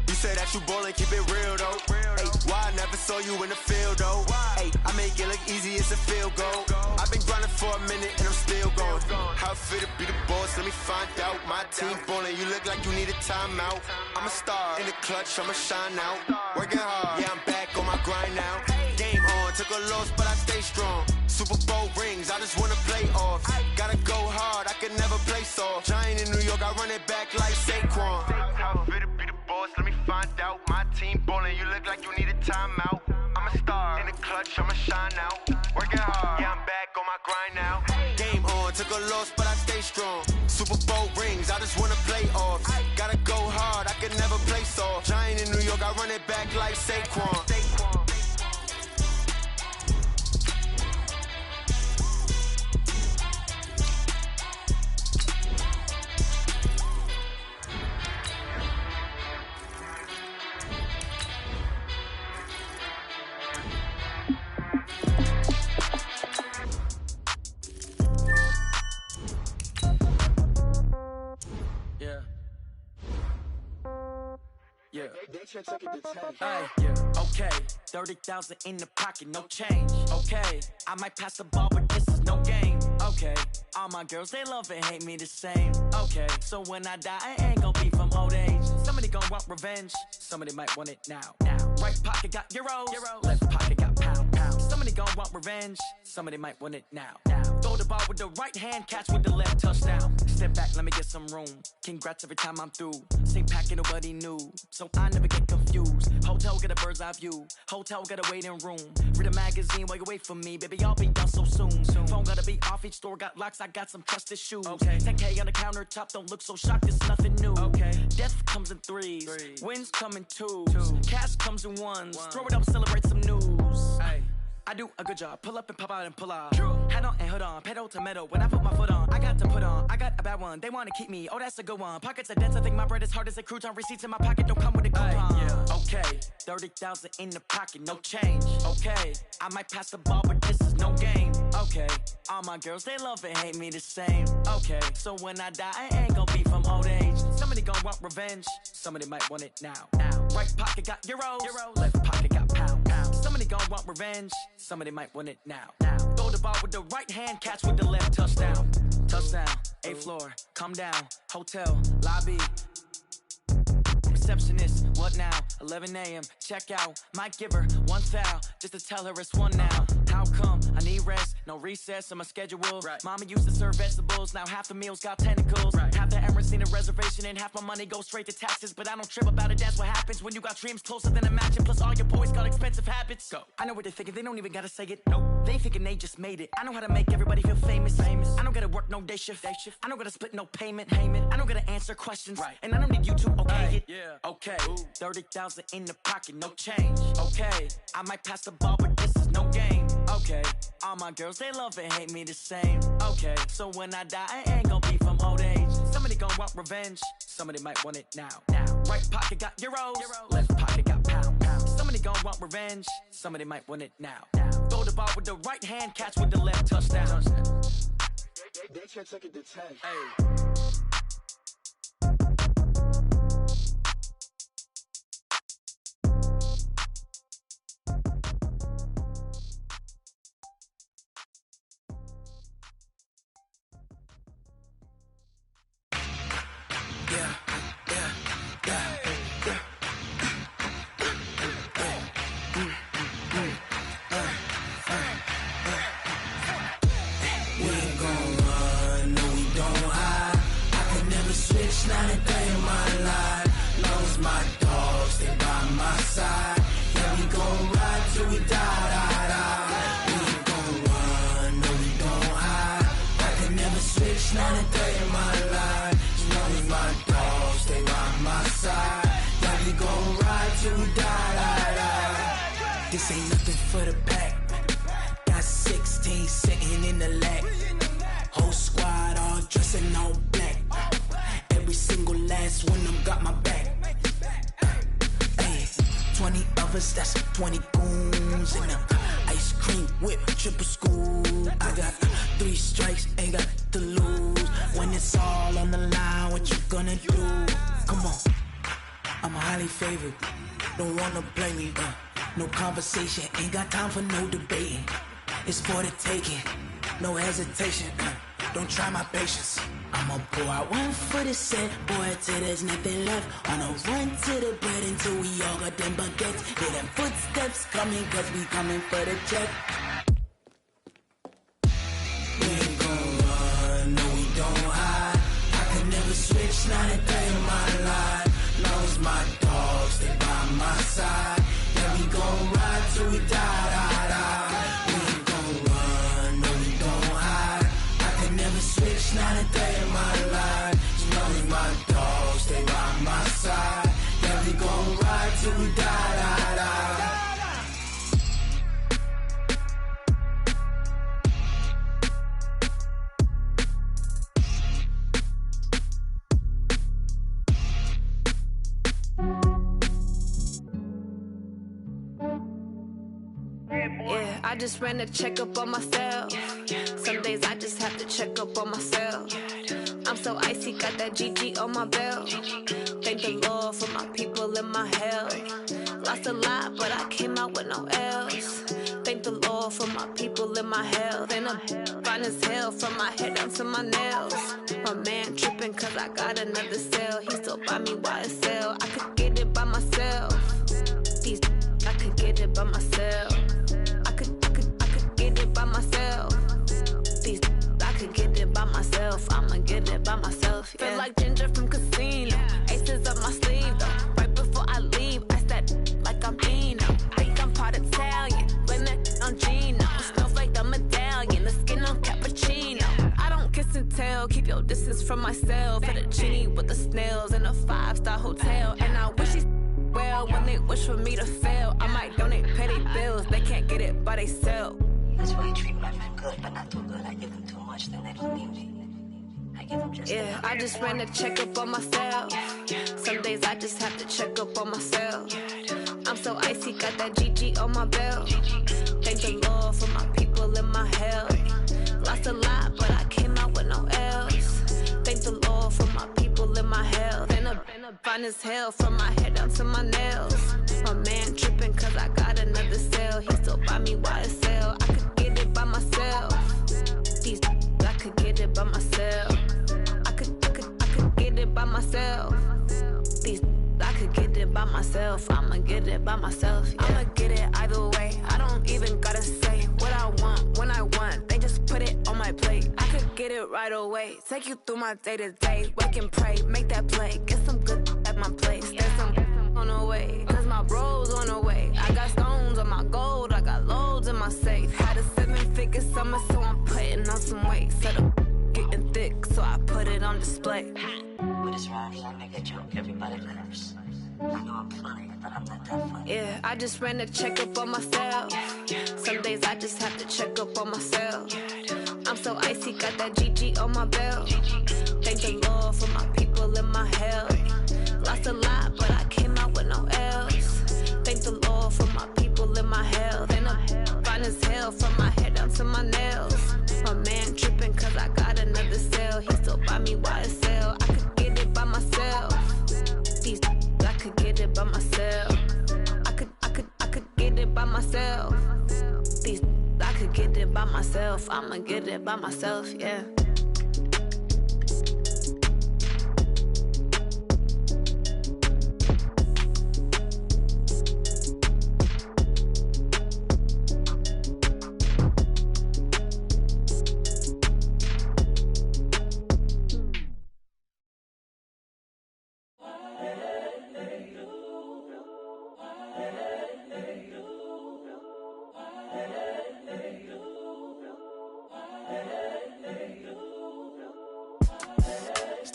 S10: You say that you ballin', keep it real though. Ay, why I never saw you in the field though? Ay, I make it look easy, it's a field goal. I've been grinding for a minute and I'm still going. How fit to be the boss, let me find out. My team ballin', you look like you need a timeout. I'm a star in the clutch, I'ma shine out. Working hard, yeah, I'm back on my grind now. Game on, took a loss, but I stay strong. Super Bowl rings, I just wanna play off. Gotta go hard, I can never play soft. Giant in New York, I run it back like Saquon. How fit to be the boss, let me find out. My team ballin', you look like you need a timeout. I'm a star, in the clutch, I'ma shine out. Working hard, yeah, I'm back on my grind now. Game on, took a loss, but I stay strong. Super Bowl rings, I just wanna play off. Gotta go hard, I can never play soft. Giant in New York, I run it back like Saquon.
S11: Okay, 30,000 in the pocket, no change. Okay, I might pass the ball, but this is no game. Okay, all my girls, they love and hate me the same. Okay, so when I die, I ain't gon' be from old age. Somebody gon' want revenge, somebody might want it now. Right pocket got euros, left pocket got pound. Somebody gon' want revenge, somebody might want it now. Throw the ball with the right hand, catch with the left, touchdown. Step back, let me get some room. Congrats every time I'm through. Same packet, nobody knew, so I never get confused. Hotel get a bird's eye view. Hotel got a waiting room. Read a magazine while you wait for me, baby. I'll be done so soon. Phone gotta be off. Each store got locks. I got some trusted shoes. 10K on the countertop. Don't look so shocked. It's nothing new. Death comes in threes. Wins come in twos. Cash comes in ones. Throw it up, celebrate some news. I do a good job. Pull up and pop out and pull off. Hat on and hood on. Pedal to metal. When I put my foot on, I got to put on. I got a bad one. They want to keep me. Oh, that's a good one. Pockets are dense. I think my bread is hard as a crouton. Receipts in my pocket don't come with a coupon. Okay, 30,000 in the pocket, no change. Okay, I might pass the ball, but this is no game. Okay, all my girls, they love and hate me the same. Okay, so when I die, I ain't gon' be from old age. Somebody gon' want revenge. Somebody might want it now. Right pocket got euros. Left pocket got pound. Somebody gon' want revenge. Somebody might want it now. Throw the ball with the right hand, catch with the left, touchdown. Touchdown, 8th floor, come down, hotel, lobby. Receptionist, what now? 11 a.m., check out. Might give her one foul, just to tell her it's one now. How come? I need rest, no recess on my schedule. Mama used to serve vegetables, now half the meals got tentacles. Half the Emirates need a reservation and half my money goes straight to taxes. But I don't trip about it, that's what happens when you got dreams closer than a match. And plus all your boys got expensive habits. I know what they're thinking, they don't even gotta say it. They thinking they just made it. I know how to make everybody feel famous. I don't gotta work no day shift. I don't gotta split no payment. I don't gotta answer questions. And I don't need you to okay it. Okay, 30,000 in the pocket, no change. Okay, I might pass the ball, but this is no game. Okay, all my girls, they love and hate me the same. Okay, so when I die, I ain't gon' be from old age. Somebody gon' want revenge, somebody might want it now. Right pocket got euros, left pocket got pound. Somebody gon' want revenge, somebody might want it now. Throw the ball with the right hand, catch with the left, touchdown.
S1: They can't take it to 10.
S12: Not a day in my life. Lost my dogs, they by my side. Yeah, we gon' ride till we die. We ain't gon' run, no, we gon' hide. I can never switch, not a day in my life. Lost my dogs, they by my side. Yeah, we gon' ride till we die. This ain't nothing for the pack. Got 16 sitting in the lap. Whole squad all dressing all black. Every single last one of them got my back. Ay, 20 of us, that's 20 goons. And the ice cream whip, triple scoop. I got 3 strikes, ain't got to lose. When it's all on the line, what you gonna do? Come on, I'm highly favored. Don't wanna play me, no conversation. Ain't got time for no debating. It's for the taking, no hesitation. Don't try my patience. I'ma pour out one for the set, boy, till there's nothing left. On a run to the bread until we all got them baguettes. Hear them footsteps coming, cause we coming for the check. We ain't gon' run, no we don't hide. I could never switch, not a day in my life. Long as my dogs, they by my side. Yeah, we gon' ride till we die, die, die. We ain't gon' run, no we don't hide. I could never switch, not a day in my life. As long as my dogs, they by my side. Yeah, we gon' ride till we die, die, die.
S13: Yeah, I just ran a checkup on myself. Some days I just have to check up on myself. I'm so icy, got that GG on my belt. Thank the Lord for my people and my health. Lost a lot, but I came out with no L's. Thank the Lord for my people and my health. And I'm fine as hell from my head down to my nails. My man tripping cause I got another cell. He still buy me YSL. I could get it by myself. These I could get it by myself. I could get it by myself. These I could get it by myself. I'ma get it by myself. Yeah. Feel like Ginger from Casino. Aces up my sleeve though. Right before I leave, I said like I'm Dino. Think I'm part Italian. Blame that on Gino. Smells like the medallion. The skin on cappuccino. I don't kiss and tell. Keep your distance from myself. Fettuccine with the snails in a 5-star hotel. And I wish he's well when they wish for me to fail. I might donate petty bills. They can't get it by themselves.
S14: That's why I treat my men good, but not too good. I give them too much, then they don't need me. I give them just
S13: yeah, I just ran a checkup on myself. Some days I just have to check up on myself. I'm so icy, got that GG on my belt. Thank the Lord for my people and my health. Lost a lot, but I came out with no L's. Thank the Lord for my people and my health. And I'm fine as hell from my head down to my nails. My man tripping cause I got another cell. He still buy me YSL. I could get it by myself. These I could get it by myself. I could get it by myself. These I could get it by myself. I'ma get it by myself. Yeah. I'ma get it either way. I don't even gotta say what I want when I want. They just put it on my plate. I could get it right away. Take you through my day to day. Wake and pray, make that play. Get some good at my place. There's some on the way, cause my bro's on the way. I got stones on my gold. I got loads in my safe. Had a 7-figure summer, so I'm putting on some weight. Set up getting thick, so I put it on display.
S14: With this round, I make a joke, everybody laughs. I know I'm funny, but I'm not that funny.
S13: Yeah, I just ran a checkup on myself. Some days I just have to check up on myself. I'm so icy, got that GG on my belt. Thank the Lord for my people and my health. Lost a lot, but I came out with no L's. Thank the Lord for my people and my health. And I'm fine as hell from my head down to my nails. My man tripping cause I got another cell. He still buy me YSL. I could get it by myself. These I could get it by myself. I could get it by myself. These I could get it by myself. I'ma get it by myself, yeah.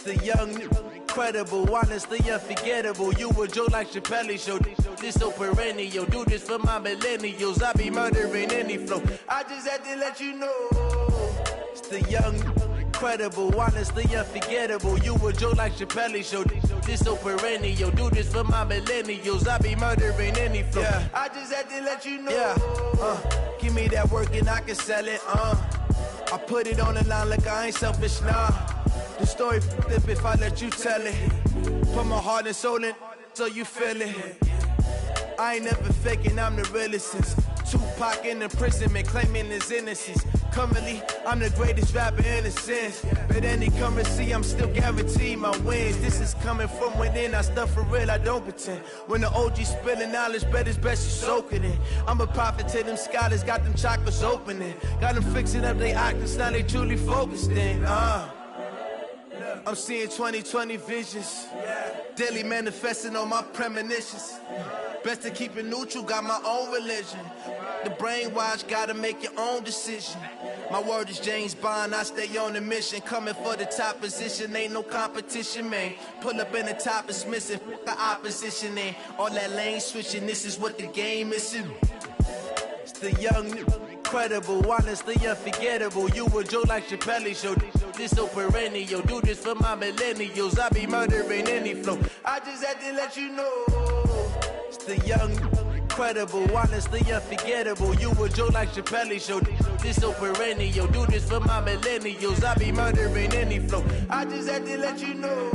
S15: The young, incredible, honestly unforgettable. You a joke like Chappelle show. This so perennial. Do this for my millennials. I be murdering any flow. I just had to let you know. It's the young, incredible, honestly unforgettable. You a joke like Chappelle show. This so perennial. Do this for my millennials. I be murdering any flow. Yeah. I just had to let you know. Yeah. Give me that work and I can sell it. I put it on the line like I ain't selfish, nah. The story flip if I let you tell it. Put my heart and soul in so you feel it. I ain't never faking, I'm the realest since Tupac in imprisonment, claiming his innocence. Currently, I'm the greatest rapper in a sense. But any currency, I'm still guaranteed my wins. This is coming from within, I stuff for real, I don't pretend. When the OG spilling knowledge, bet it's best you soak it in. I'm a prophet to them scholars, got them chakras opening. Got them fixing up they octaves, now they truly focused in. I'm seeing 2020 visions. Daily manifesting on my premonitions. Best to keep it neutral, got my own religion. The brainwash, gotta make your own decision. My word is James Bond, I stay on a mission. Coming for the top position, ain't no competition, man. Pull up in the top, it's missing, the opposition, ain't all that lane switching, this is what the game is. It's the young, incredible, honestly unforgettable. You a Joe like Chappelle show, this so perennial. Do this for my millennials, I be murdering any flow. I just had to let you know. It's the young, incredible, honestly unforgettable. You a Joe like Chappelle show, this so perennial. Do this for my millennials, I be murdering any flow. I just had to let you know.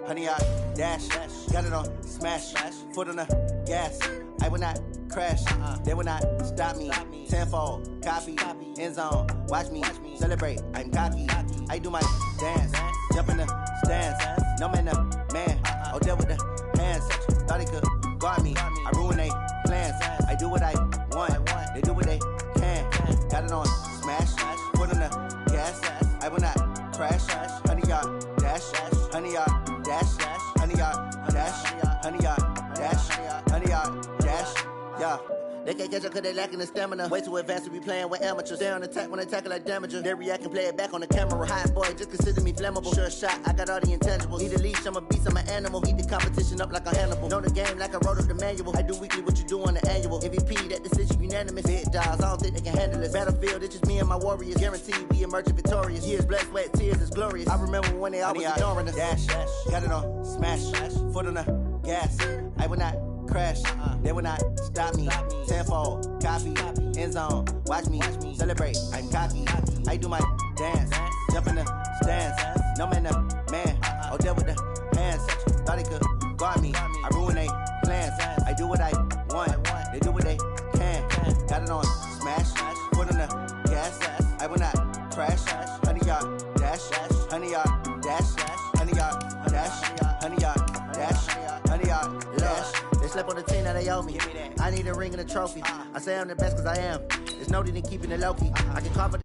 S16: Honey, I dash, got it on smash, foot on the gas. I will not crash, they will not stop me. Tenfold, copy, end zone, watch me celebrate. I'm cocky, I do my dance, jump in the stands. No man, man, oh, deal with the hands. Thought he could guard me, I ruin they plans. I do what I want, they do what they can. Got it on smash, foot on the gas. I will not crash, honey, y'all dash, honey, y'all dash, honey, y'all dash, honey, y'all dash, honey, y'all dash, yeah. They can't catch up cause they lacking the stamina. Way too advanced to be playing with amateurs. Stay on attack when I tackle like damager. They react and play it back on the camera. Hot boy, just consider me flammable. Sure shot, I got all the intangibles. Need a leash, I'm a beast, I'm an animal. Eat the competition up like a Hannibal. Know the game like I wrote up the manual. I do weekly what you do on the annual. MVP, that decision unanimous. Big dogs, I don't think they can handle this. Battlefield, it's just me and my warriors. Guaranteed we emerging victorious. Years, blood, sweat, tears, it's glorious. I remember when they always ignoring us. Dash, got it on smash, foot on the gas. I will not crash, they will not stop me. Tenfold, copy, end zone, watch me celebrate. I'm cocky, I do my dance, jump in the stands. No man, man, oh, deal with the hands. Thought he could guard me, I ruin they plans. I do what I want, they do what they can. Got it on smash, foot on the gas. I will not crash, honey, y'all dash, honey, y'all dash, honey, y'all dash, honey, y'all dash, honey, y'all dash. They slept on the team that they owe me. I need a ring and a trophy. I say I'm the best cause I am. There's no need in keeping it low key. I can cover